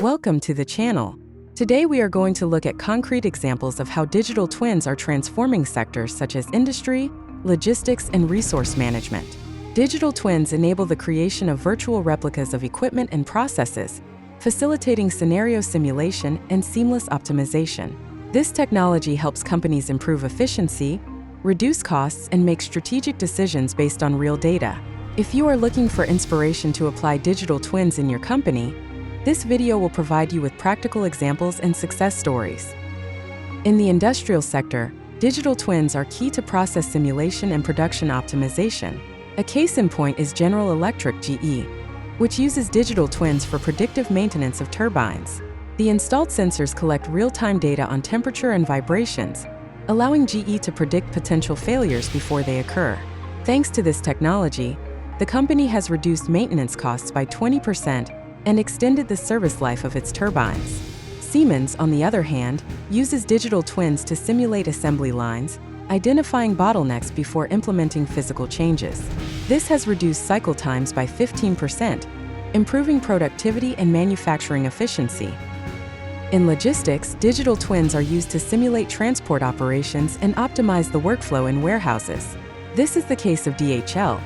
Welcome to the channel. Today we are going to look at concrete examples of how digital twins are transforming sectors such as industry, logistics, and resource management. Digital twins enable the creation of virtual replicas of equipment and processes, facilitating scenario simulation and seamless optimization. This technology helps companies improve efficiency, reduce costs, and make strategic decisions based on real data. If you are looking for inspiration to apply digital twins in your company, this video will provide you with practical examples and success stories. In the industrial sector, digital twins are key to process simulation and production optimization. A case in point is General Electric (GE), which uses digital twins for predictive maintenance of turbines. The installed sensors collect real-time data on temperature and vibrations, allowing GE to predict potential failures before they occur. Thanks to this technology, the company has reduced maintenance costs by 20% and extended the service life of its turbines. Siemens, on the other hand, uses digital twins to simulate assembly lines, identifying bottlenecks before implementing physical changes. This has reduced cycle times by 15%, improving productivity and manufacturing efficiency. In logistics, digital twins are used to simulate transport operations and optimize the workflow in warehouses. This is the case of DHL,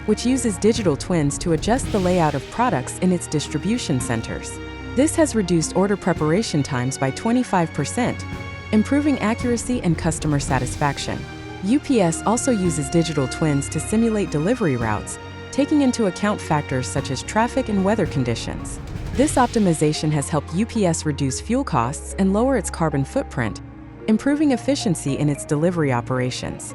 which uses digital twins to adjust the layout of products in its distribution centers. This has reduced order preparation times by 25%, improving accuracy and customer satisfaction. UPS also uses digital twins to simulate delivery routes, taking into account factors such as traffic and weather conditions. This optimization has helped UPS reduce fuel costs and lower its carbon footprint, improving efficiency in its delivery operations.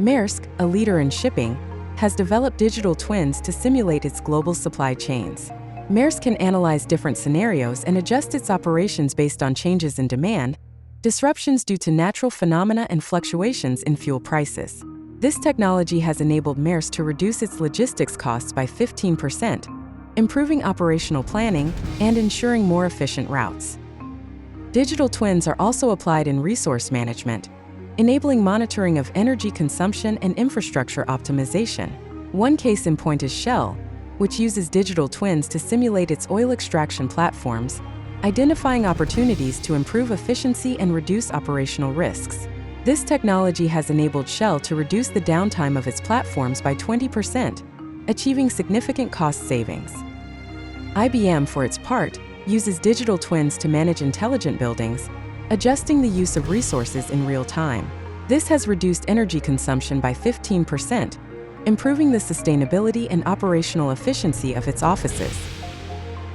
Maersk, a leader in shipping, has developed digital twins to simulate its global supply chains. Maersk can analyze different scenarios and adjust its operations based on changes in demand, disruptions due to natural phenomena, and fluctuations in fuel prices. This technology has enabled Maersk to reduce its logistics costs by 15%, improving operational planning and ensuring more efficient routes. Digital twins are also applied in resource management, enabling monitoring of energy consumption and infrastructure optimization. One case in point is Shell, which uses digital twins to simulate its oil extraction platforms, identifying opportunities to improve efficiency and reduce operational risks. This technology has enabled Shell to reduce the downtime of its platforms by 20%, achieving significant cost savings. IBM, for its part, uses digital twins to manage intelligent buildings, adjusting the use of resources in real time. This has reduced energy consumption by 15%, improving the sustainability and operational efficiency of its offices.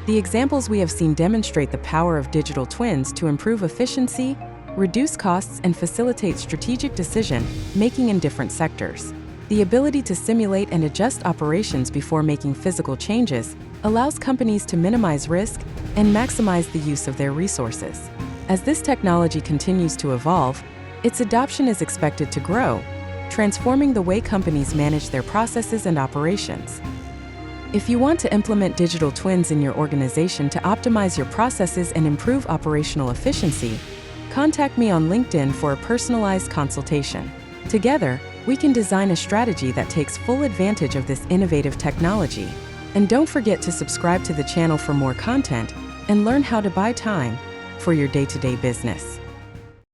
The examples we have seen demonstrate the power of digital twins to improve efficiency, reduce costs, and facilitate strategic decision-making in different sectors. The ability to simulate and adjust operations before making physical changes allows companies to minimize risk and maximize the use of their resources. As this technology continues to evolve, its adoption is expected to grow, transforming the way companies manage their processes and operations. If you want to implement digital twins in your organization to optimize your processes and improve operational efficiency, contact me on LinkedIn for a personalized consultation. Together, we can design a strategy that takes full advantage of this innovative technology. And don't forget to subscribe to the channel for more content and learn how to buy time for your day-to-day business.